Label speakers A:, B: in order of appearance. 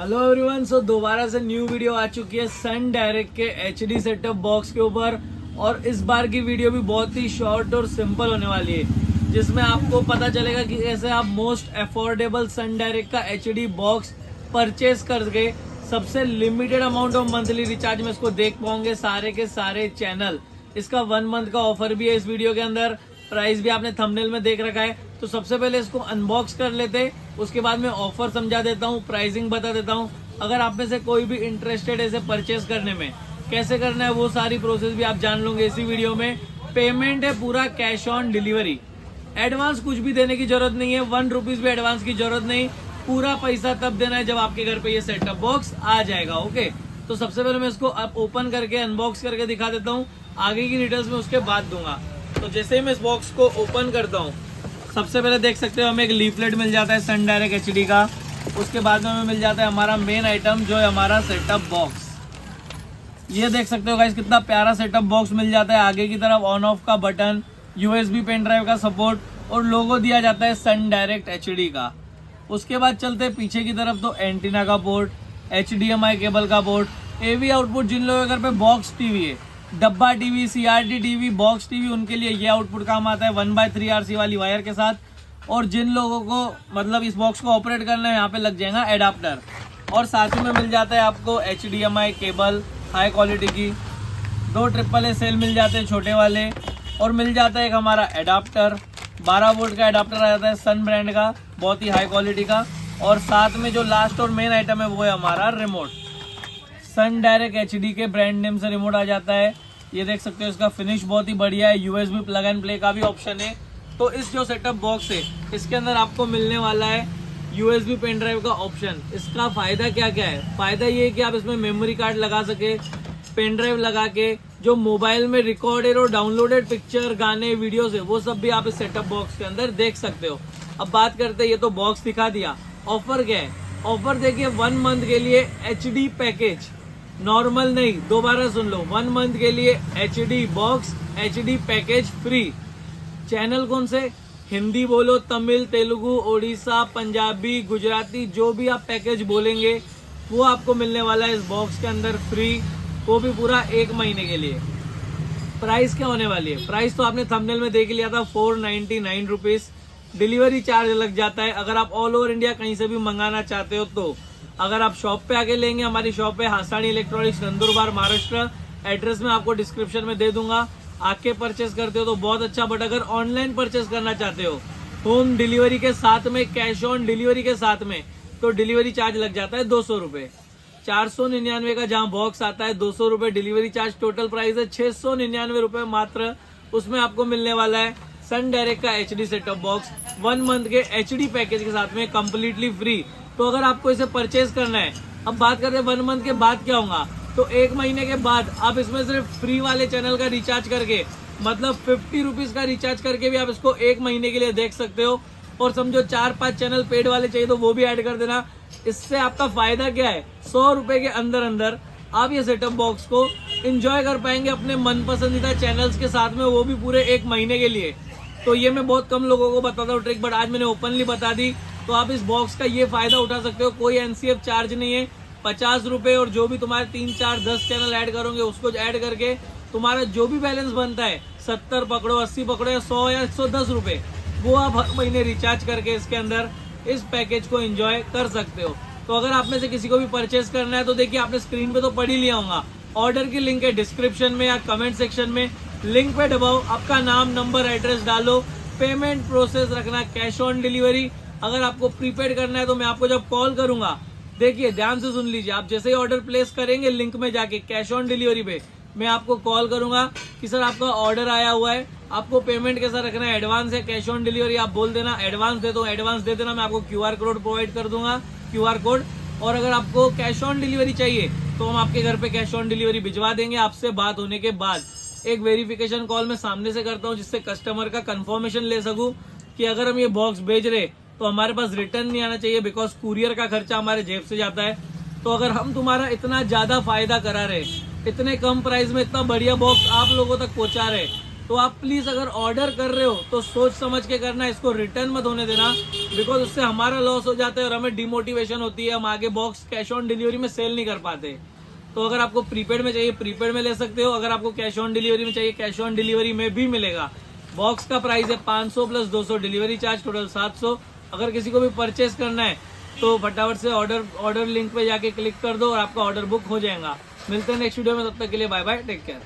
A: Hello everyone. सो दोबारा से new video आ चुकी है सन डायरेक्ट के एचडी सेटअप बॉक्स के ऊपर। और इस बार की वीडियो भी बहुत ही शॉर्ट और सिंपल होने वाली है, जिसमें आपको पता चलेगा कि कैसे आप मोस्ट अफोर्डेबल सन डायरेक्ट का एचडी बॉक्स परचेज करके सबसे limited amount of monthly recharge में इसको देख पाओगे सारे के सारे चैनल। इसका 1 मंथ का ऑफर भी है इस वीडियो के अंदर। प्राइस भी आपने थंबनेल में देख रखा है। तो सबसे पहले इसको अनबॉक्स कर लेते, उसके बाद मैं ऑफर समझा देता हूँ, प्राइसिंग बता देता हूँ। अगर आप में से कोई भी इंटरेस्टेड है इसे परचेज करने में, कैसे करना है वो सारी प्रोसेस भी आप जान लोगे इसी वीडियो में। पेमेंट है पूरा कैश ऑन डिलीवरी, एडवांस कुछ भी देने की जरूरत नहीं है, 1 रुपीज भी एडवांस की जरूरत नहीं। पूरा पैसा तब देना है जब आपके घर पे ये सेटअप बॉक्स आ जाएगा। ओके, तो सबसे पहले मैं इसको अब ओपन करके अनबॉक्स करके दिखा देता हूँ, आगे की डिटेल्स में उसके बाद दूंगा। तो जैसे ही मैं इस बॉक्स को ओपन करता हूँ, सबसे पहले देख सकते हो हमें एक लीफलेट मिल जाता है सन डायरेक्ट एचडी का। उसके बाद में हमें मिल जाता है हमारा मेन आइटम जो है हमारा सेटअप बॉक्स। ये देख सकते हो गाइस कितना प्यारा सेटअप बॉक्स मिल जाता है। आगे की तरफ ऑन ऑफ का बटन, यूएसबी पेन ड्राइव का सपोर्ट और लोगो दिया जाता है सन डायरेक्ट एचडी का। उसके बाद चलते हैं पीछे की तरफ, तो एंटीना का पोर्ट, एचडीएमआई केबल का पोर्ट, एवी आउटपुट। जिन लोगों के घर पे बॉक्स टीवी है, डब्बा TV, CRT TV, box TV, उनके लिए ये आउटपुट काम आता है 1/3 RC वाली वायर के साथ। और जिन लोगों को मतलब इस बॉक्स को ऑपरेट करना है, यहाँ पे लग जाएगा एडाप्टर। और साथ ही में मिल जाता है आपको एचडीएमआई केबल हाई क्वालिटी की, 2 AAA सेल मिल जाते हैं छोटे वाले। और मिल जाता है एक हमारा एडाप्टर, 12 वोल्ट का एडाप्टर आ जाता है सन ब्रांड का, बहुत ही हाई क्वालिटी का। और साथ में जो लास्ट और मेन आइटम है वो है हमारा रिमोट, सन डायरेक्ट एचडी के ब्रांड नेम से रिमोट आ जाता है। ये देख सकते हो इसका फिनिश बहुत ही बढ़िया है, यूएसबी प्लग एंड प्ले का भी ऑप्शन है। तो इस जो सेटअप बॉक्स है इसके अंदर आपको मिलने वाला है यूएसबी पेन ड्राइव का ऑप्शन। इसका फायदा क्या क्या है? फायदा ये है कि आप इसमें मेमोरी कार्ड लगा सके, पेन ड्राइव लगा के जो मोबाइल में रिकॉर्डेड और डाउनलोडेड पिक्चर, गाने, वीडियोस है वो सब भी आप इस सेटअप बॉक्स के अंदर देख सकते हो। अब बात करते हैं, ये तो बॉक्स दिखा दिया, ऑफर क्या है? ऑफर देखिए 1 मंथ के लिए एचडी पैकेज, नॉर्मल नहीं, दोबारा सुन लो, 1 मंथ के लिए HD box, HD package free. Channel कौन से? हिंदी बोलो, तमिल, तेलुगु, ओडिशा, पंजाबी, गुजराती, जो भी आप पैकेज बोलेंगे वो आपको मिलने वाला है इस बॉक्स के अंदर फ्री, वो भी पूरा 1 महीने के लिए। प्राइस क्या होने वाली है? प्राइस तो आपने थंबनेल में देख लिया था, 499 रुपीज। डिलीवरी चार्ज लग जाता है अगर आप ऑल ओवर इंडिया कहीं से भी मंगाना चाहते हो तो। अगर आप शॉप पे आके लेंगे, हमारी शॉप है हासानी इलेक्ट्रॉनिक्स, नंदुरबार, महाराष्ट्र। एड्रेस में आपको डिस्क्रिप्शन में दे दूंगा, आके परचेस करते हो तो बहुत अच्छा। बट अगर ऑनलाइन परचेस करना चाहते हो होम डिलीवरी के साथ में, कैश ऑन डिलीवरी के साथ में, तो डिलीवरी चार्ज लग जाता है 200 रुपए। 499 का जहाँ बॉक्स आता है, 200 रुपए डिलीवरी चार्ज, टोटल प्राइस है 699 रुपए मात्र। उसमें आपको मिलने वाला है सन डायरेक्ट का एचडी सेटअप बॉक्स 1 मंथ के एचडी पैकेज के साथ में कंप्लीटली फ्री। तो अगर आपको इसे परचेज करना है, अब बात करते हैं 1 मंथ के बाद क्या होगा, तो 1 महीने के बाद आप इसमें सिर्फ फ्री वाले चैनल का रिचार्ज करके, मतलब 50 रुपीज का रिचार्ज करके भी आप इसको 1 महीने के लिए देख सकते हो। और समझो 4-5 चैनल पेड वाले चाहिए तो वो भी ऐड कर देना। इससे आपका फायदा क्या है? 100 रुपए के अंदर अंदर आप ये सेटअप बॉक्स को एंजॉय कर पाएंगे अपने मन पसंदीदा चैनल्स के साथ में, वो भी पूरे 1 महीने के लिए। तो ये मैं बहुत कम लोगों को बताता हूँ ट्रिक, बट आज मैंने ओपनली बता दी। तो आप इस बॉक्स का ये फायदा उठा सकते हो, कोई एनसीएफ चार्ज नहीं है, 50 रुपए। और जो भी तुम्हारे 3, 4, 10 चैनल ऐड करोगे उसको ऐड करके तुम्हारा जो भी बैलेंस बनता है, 70 पकड़ो, 80 पकड़ो, या 100 या 110 रुपए, वो आप हर महीने रिचार्ज करके इसके अंदर इस पैकेज को एंजॉय कर सकते हो। तो अगर आप में से किसी को भी परचेस करना है तो देखिए आपने स्क्रीन पे तो पढ़ ही लिया होगा, ऑर्डर की लिंक है डिस्क्रिप्शन में या कमेंट सेक्शन में, लिंक पे दबाओ, आपका नाम, नंबर, एड्रेस डालो, पेमेंट प्रोसेस रखना कैश ऑन डिलीवरी। अगर आपको प्रीपेड करना है तो मैं आपको जब कॉल करूंगा, देखिए ध्यान से सुन लीजिए, आप जैसे ही ऑर्डर प्लेस करेंगे लिंक में जाके कैश ऑन डिलीवरी पे मैं आपको कॉल करूंगा कि सर आपका ऑर्डर आया हुआ है, आपको पेमेंट कैसा रखना है, एडवांस है कैश ऑन डिलीवरी, आप बोल देना एडवांस दे दो, एडवांस दे देना, मैं आपको क्यूआर कोड प्रोवाइड कर दूंगा, क्यूआर कोड। और अगर आपको कैश ऑन डिलीवरी चाहिए तो हम आपके घर पे कैश ऑन डिलीवरी भिजवा देंगे। आपसे बात होने के बाद एक वेरिफिकेशन कॉल मैं सामने से करता हूँ, जिससे कस्टमर का कंफर्मेशन ले सकूं कि अगर हम ये बॉक्स भेज रहे तो हमारे पास रिटर्न नहीं आना चाहिए, बिकॉज कुरियर का खर्चा हमारे जेब से जाता है। तो अगर हम तुम्हारा इतना ज्यादा फायदा करा रहे, इतने कम प्राइस में इतना बढ़िया बॉक्स आप लोगों तक पहुंचा रहे, तो आप प्लीज अगर ऑर्डर कर रहे हो तो सोच समझ के करना, इसको रिटर्न मत होने देना, बिकॉज उससे हमारा लॉस हो जाता है और हमें डिमोटिवेशन होती है, हम आगे बॉक्स कैश ऑन डिलीवरी में सेल नहीं कर पाते। तो अगर आपको प्रीपेड में चाहिए प्रीपेड में ले सकते हो, अगर आपको कैश ऑन डिलीवरी में चाहिए कैश ऑन डिलीवरी में भी मिलेगा। बॉक्स का प्राइस है 500 प्लस 200 डिलीवरी चार्ज, टोटल 700। अगर किसी को भी परचेस करना है तो फटाफट से ऑर्डर लिंक पे जाके क्लिक कर दो और आपका ऑर्डर बुक हो जाएगा। मिलते हैं नेक्स्ट वीडियो में, तब तक के लिए बाय बाय, टेक केयर।